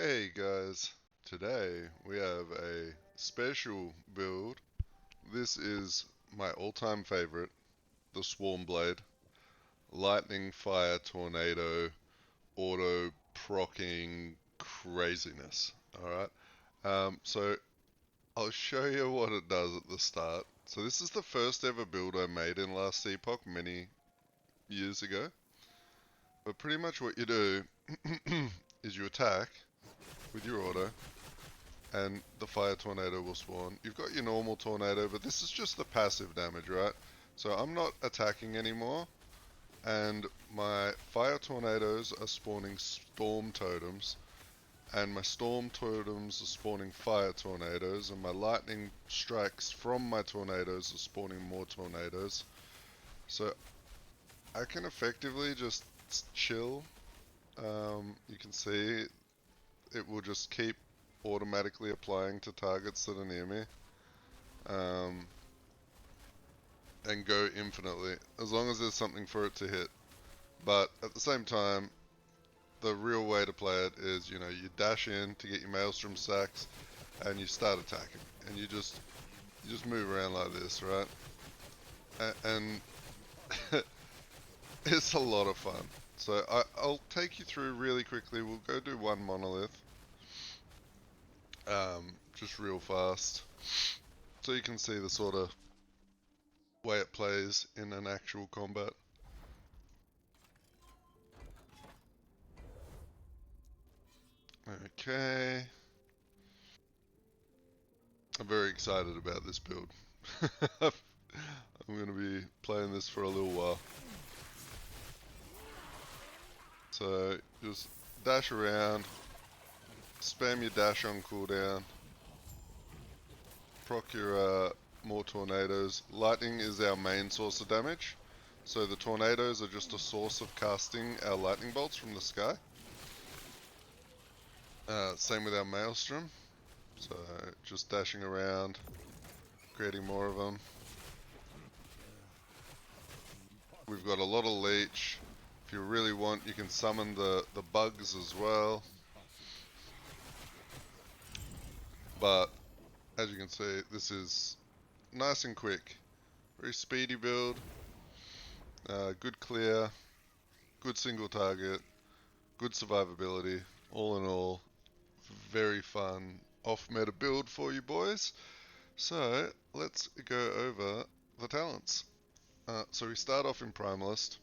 Hey guys, today we have a special build. This is my all-time favorite, the Swarmblade. Lightning, fire, tornado, auto procking craziness. Alright, so I'll show you what it does at the start. So this is the first ever build I made in last Epoch many years ago. But pretty much what you do is you attack with your auto, and the fire tornado will spawn. You've got your normal tornado, but this is just the passive damage, right? So I'm not attacking anymore, and my fire tornadoes are spawning storm totems, and my storm totems are spawning fire tornadoes, and my lightning strikes from my tornadoes are spawning more tornadoes. So I can effectively just chill. You can see it will just keep automatically applying to targets that are near me, and go infinitely as long as there's something for it to hit. But at the same time, the real way to play it is, you dash in to get your maelstrom sacks and you start attacking, and you just move around like this, right? And it's a lot of fun. So I'll take you through really quickly. We'll go do one monolith, just real fast, so you can see the sort of way it plays in an actual combat. Okay. I'm very excited about this build. I'm going to be playing this for a little while. So just dash around, spam your dash on cooldown, proc your more tornadoes. Lightning is our main source of damage, so the tornadoes are just a source of casting our lightning bolts from the sky. Same with our maelstrom, so just dashing around, creating more of them. We've got a lot of leech. If you really want, you can summon the bugs as well. But as you can see, this is nice and quick. Very speedy build. Good clear. Good single target. Good survivability. All in all, very fun off-meta build for you boys. So let's go over the talents. So we start off in Primalist.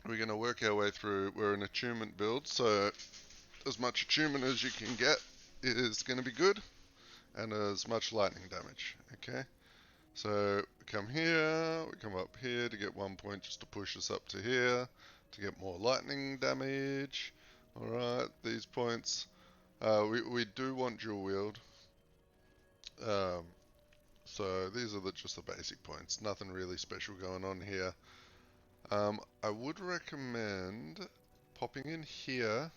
We're going to work our way through. We're an attunement build, so as much attunement as you can get is going to be good, and as much lightning damage. Okay, so we come here, we come up here to get 1 point just to push us up to here to get more lightning damage. Alright, these points, we do want dual wield. So these are just the basic points, nothing really special going on here. I would recommend popping in here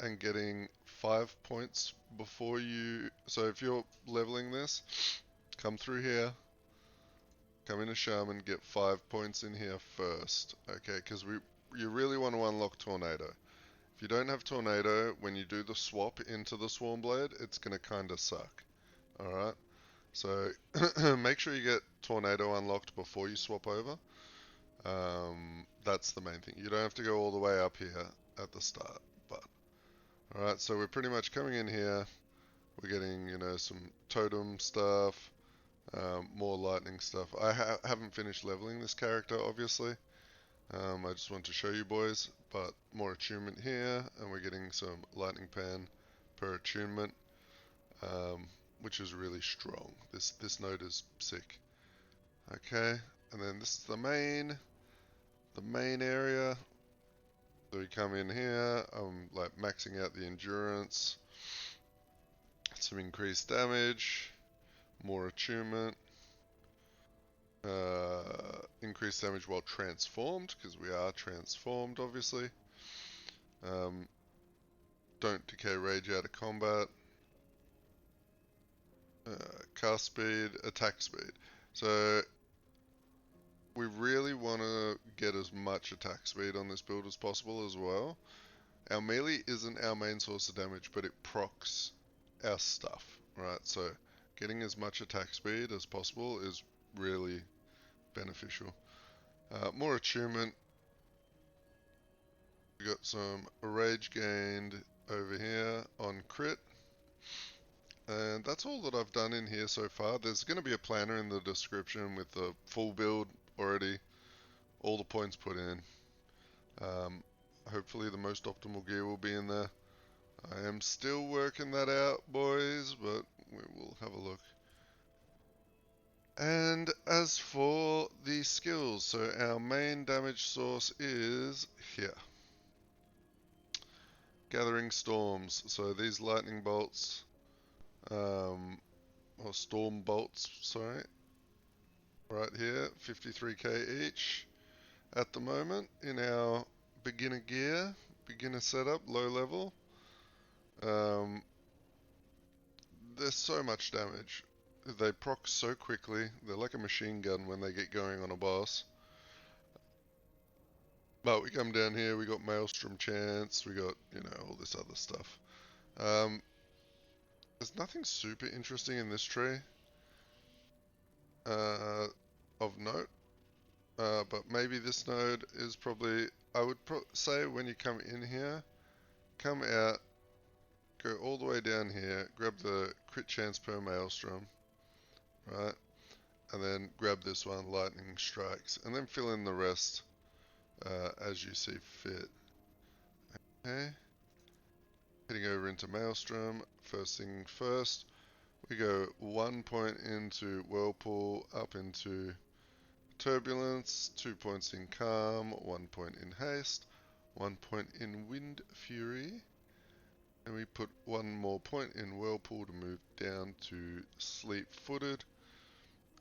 and getting 5 points before you. So if you're leveling this, come through here, come in a shaman, get 5 points in here first, okay? Because you really want to unlock tornado. If you don't have tornado, when you do the swap into the Swarmblade, it's gonna kind of suck. All right. So make sure you get tornado unlocked before you swap over. That's the main thing. You don't have to go all the way up here at the start, but alright, so we're pretty much coming in here. We're getting, some totem stuff, more lightning stuff. I haven't finished leveling this character, obviously. I just want to show you boys, but more attunement here, and we're getting some lightning pan per attunement, which is really strong. This node is sick. Okay, and then this is the main area. So we come in here, I'm like maxing out the endurance, some increased damage, more attunement, increased damage while transformed, because we are transformed obviously. Don't decay rage out of combat. Cast speed, attack speed. So we really want to get as much attack speed on this build as possible as well. Our melee isn't our main source of damage, but it procs our stuff, right? So getting as much attack speed as possible is really beneficial. More attunement. We got some rage gained over here on crit. And that's all that I've done in here so far. There's going to be a planner in the description with the full build already, all the points put in. Hopefully the most optimal gear will be in there. I am still working that out, boys, but we will have a look. And as for the skills, so our main damage source is here. Gathering Storms. So these lightning bolts, or storm bolts, sorry, right here, 53k each at the moment in our beginner gear, beginner setup, low level. There's so much damage. They proc so quickly. They're like a machine gun when they get going on a boss. But we come down here, we got Maelstrom Chance, we got, you know, all this other stuff. There's nothing super interesting in this tree of note. But maybe this node is probably, I would say when you come in here, come out, go all the way down here, grab the crit chance per Maelstrom, right? And then grab this one, Lightning Strikes, and then fill in the rest as you see fit. Okay. Heading over into Maelstrom, first thing first, we go 1 point into Whirlpool, up into Turbulence, 2 points in Calm, 1 point in Haste, 1 point in Wind Fury, and we put 1 more point in Whirlpool to move down to Sleep Footed.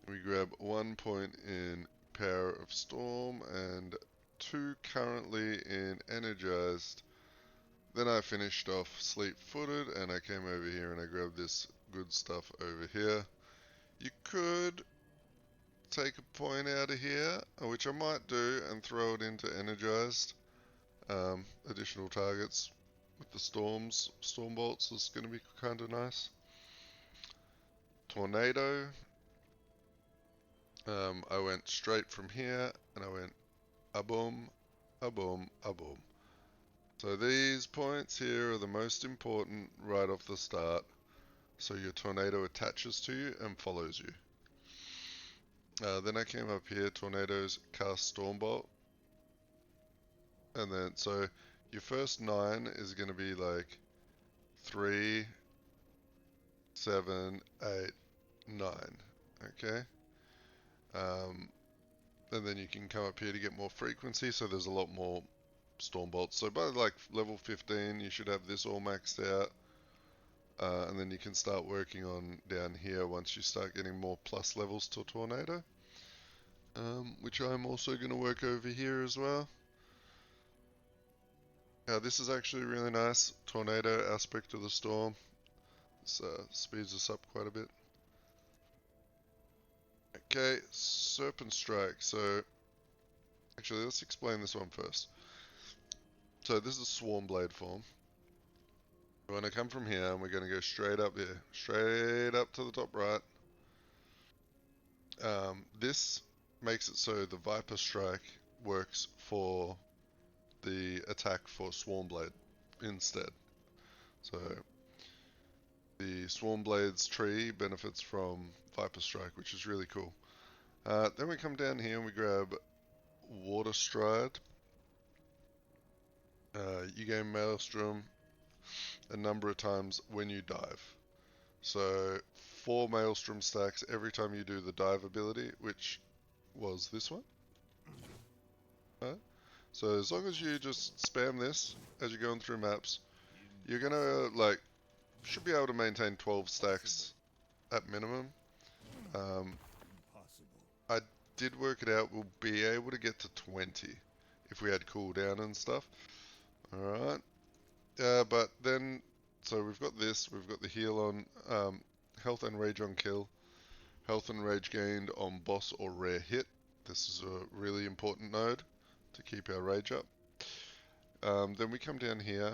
We grab 1 point in Power of Storm and 2 currently in Energized. Then I finished off Sleep Footed and I came over here and I grabbed this good stuff over here. You could take a point out of here, which I might do, and throw it into Energized. Additional targets with the storm bolts is going to be kind of nice. Tornado. I went straight from here and I went a boom, a boom, a boom. So these points here are the most important right off the start. So your tornado attaches to you and follows you. Then I came up here, Tornadoes, cast Stormbolt. And then, so your first 9 is going to be like 3, 7, 8, 9. Okay? And then you can come up here to get more frequency, so there's a lot more Stormbolts. So by like level 15, you should have this all maxed out. And then you can start working on down here once you start getting more plus levels to Tornado. Which I'm also going to work over here as well. This is actually really nice. Tornado aspect of the storm. This speeds us up quite a bit. Okay, Serpent Strike. So, actually, let's explain this one first. So this is Swarmblade form. We're going to come from here and we're going to go straight up here. Straight up to the top right. This makes it so the Viper Strike works for the attack for Swarmblade instead. So the Swarmblade's tree benefits from Viper Strike, which is really cool. Then we come down here and we grab Water Stride. You gain Maelstrom a number of times when you dive. So 4 Maelstrom stacks every time you do the dive ability, which was this one. So as long as you just spam this as you're going through maps, you're gonna like should be able to maintain 12 stacks at minimum. I did work it out. We'll be able to get to 20 if we had cooldown and stuff. Alright. But then, so we've got this, we've got the heal on health and rage on kill, health and rage gained on boss or rare hit. This is a really important node to keep our rage up. Then we come down here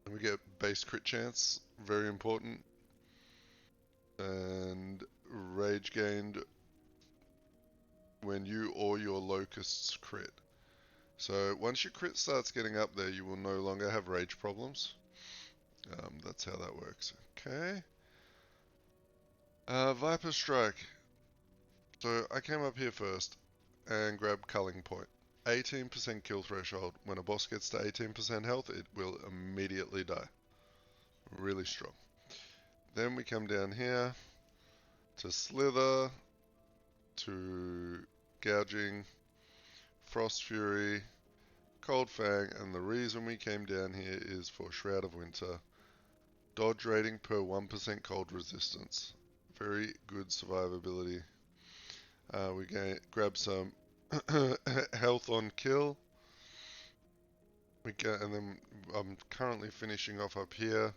and we get base crit chance, very important, and rage gained when you or your locusts crit. So once your crit starts getting up there, you will no longer have rage problems. That's how that works. Okay. Viper Strike. So I came up here first and grabbed Culling Point. 18% kill threshold. When a boss gets to 18% health, it will immediately die. Really strong. Then we come down here to Slither, to Gouging, Frost Fury, Cold Fang, and the reason we came down here is for Shroud of Winter. Dodge rating per 1% cold resistance. Very good survivability. We grab some health on kill. And then I'm currently finishing off up here.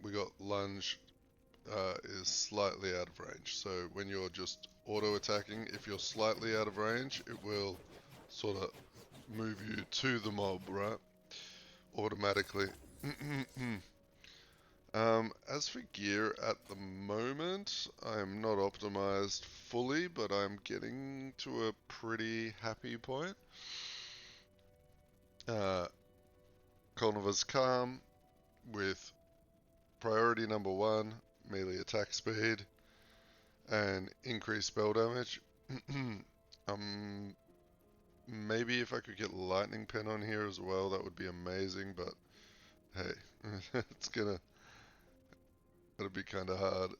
We got lunge is slightly out of range. So when you're just auto attacking, if you're slightly out of range, it will sort of move you to the mob, right? Automatically. As for gear at the moment, I am not optimized fully, but I'm getting to a pretty happy point. Cultivar's Calm with priority number 1, melee attack speed, and increased spell damage. Maybe if I could get Lightning Pen on here as well, that would be amazing, but hey, it'll be kind of hard.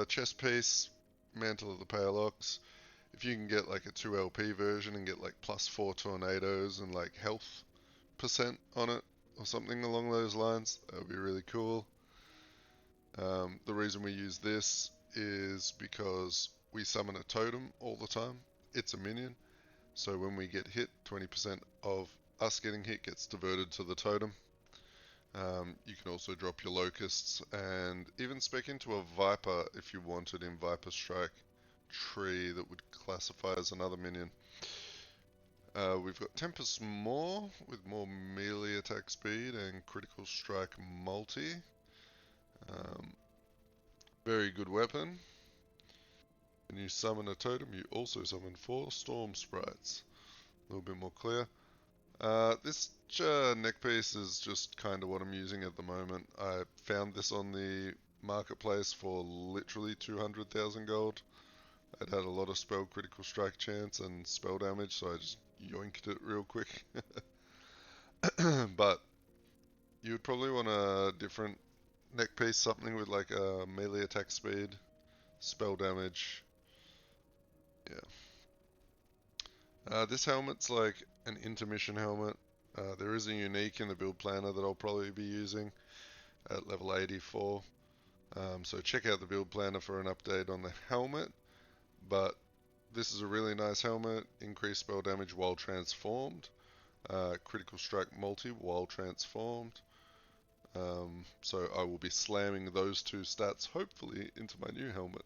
Chest piece, Mantle of the Pale Ox. If you can get like a 2 LP version and get like +4 tornadoes and like health % on it or something along those lines, that would be really cool. The reason we use this is because we summon a totem all the time. It's a minion, so when we get hit, 20% of us getting hit gets diverted to the totem. You can also drop your locusts and even spec into a viper if you wanted in Viper Strike tree that would classify as another minion. We've got Tempest Maw with more melee attack speed and critical strike multi. Very good weapon. When you summon a totem, you also summon 4 storm sprites. A little bit more clear. This neck piece is just kind of what I'm using at the moment. I found this on the marketplace for literally 200,000 gold. It had a lot of spell critical strike chance and spell damage, so I just yoinked it real quick. But you would probably want a different neck piece, something with like a melee attack speed, spell damage. Yeah. This helmet's like an intermission helmet. There is a unique in the build planner that I'll probably be using at level 84. So check out the build planner for an update on the helmet. But this is a really nice helmet. Increased spell damage while transformed. Critical strike multi while transformed. So I will be slamming those 2 stats hopefully into my new helmet.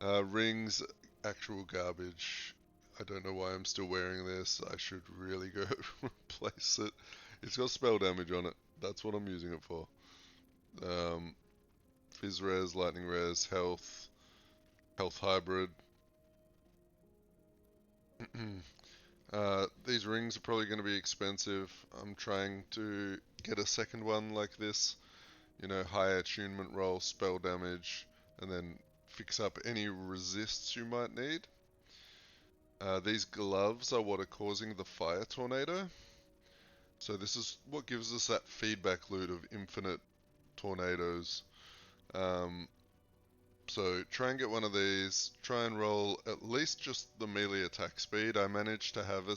Rings, actual garbage. I don't know why I'm still wearing this. I should really go replace it. It's got spell damage on it. That's what I'm using it for. Fizz res, lightning res, health hybrid. These rings are probably going to be expensive. I'm trying to get a second one like this. You know, high attunement roll, spell damage, and then fix up any resists you might need. These gloves are what are causing the fire tornado. So this is what gives us that feedback loop of infinite tornadoes. So try and get one of these. Try and roll at least just the melee attack speed. I managed to have a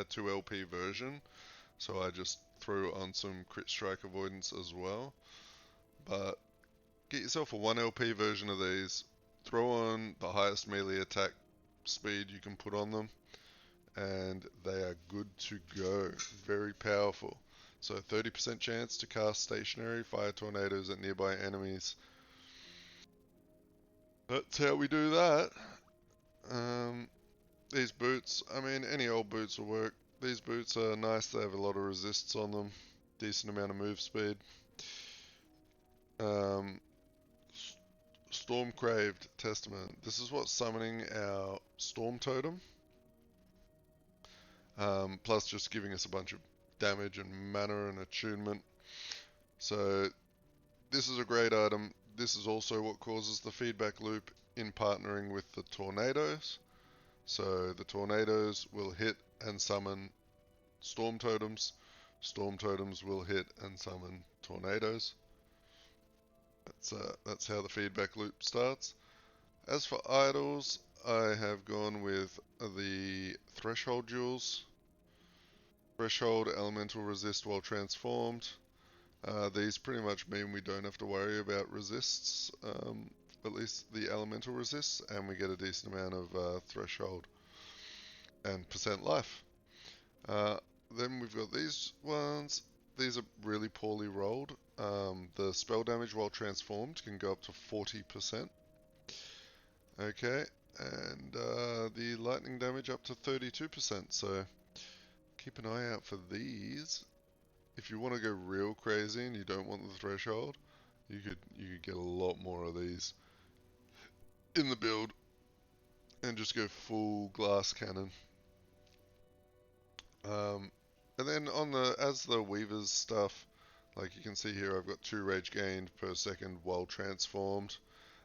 2 LP version, so I just threw on some crit strike avoidance as well. But get yourself a 1 LP version of these. Throw on the highest melee attack speed you can put on them, and they are good to go. Very powerful. So 30% chance to cast stationary fire tornadoes at nearby enemies. That's how we do that. These boots, I mean, any old boots will work. These boots are nice, they have a lot of resists on them, decent amount of move speed. Storm Craved Testament. This is what's summoning our Storm Totem. Plus just giving us a bunch of damage and mana and attunement. So this is a great item. This is also what causes the feedback loop in partnering with the Tornadoes. So the Tornadoes will hit and summon Storm Totems. Storm Totems will hit and summon Tornadoes. That's how the feedback loop starts. As for idols, I have gone with the Threshold Jewels. Threshold, Elemental Resist while transformed. These pretty much mean we don't have to worry about resists, at least the elemental resists, and we get a decent amount of threshold and percent life. Then we've got these ones. These are really poorly rolled. The spell damage while transformed can go up to 40%. Okay, and the lightning damage up to 32%, so keep an eye out for these. If you want to go real crazy and you don't want the threshold, you could get a lot more of these in the build and just go full glass cannon. And then as the weavers stuff, like you can see here, I've got 2 rage gained per second while transformed.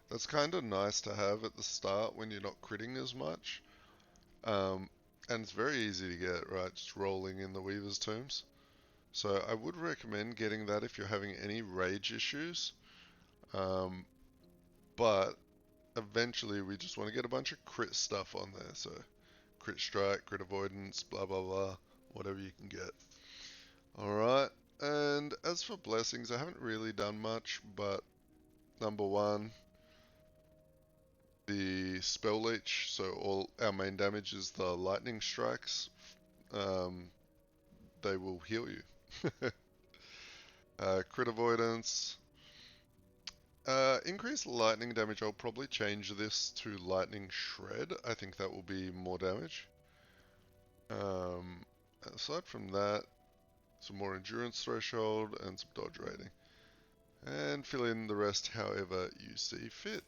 That's kind of nice to have at the start when you're not critting as much. And it's very easy to get, right? Just rolling in the weaver's tombs. So I would recommend getting that if you're having any rage issues. But eventually we just want to get a bunch of crit stuff on there. So crit strike, crit avoidance, blah blah blah, whatever you can get. Alright, and as for blessings, I haven't really done much, but number 1, the spell leech, so all our main damage is the lightning strikes. They will heal you. Crit avoidance. Increased lightning damage, I'll probably change this to lightning shred. I think that will be more damage. Aside from that, some more endurance threshold and some dodge rating. And fill in the rest however you see fit.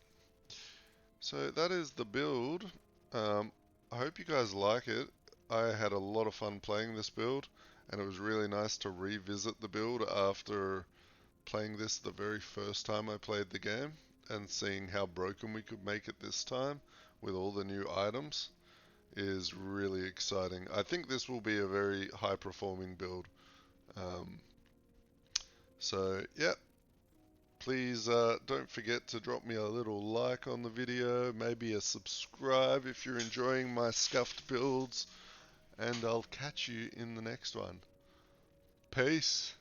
So that is the build. I hope you guys like it. I had a lot of fun playing this build, and it was really nice to revisit the build after playing this the very first time I played the game, and seeing how broken we could make it this time with all the new items is really exciting. I think this will be a very high performing build. So yeah, please don't forget to drop me a little like on the video, maybe a subscribe if you're enjoying my scuffed builds, and I'll catch you in the next one. Peace.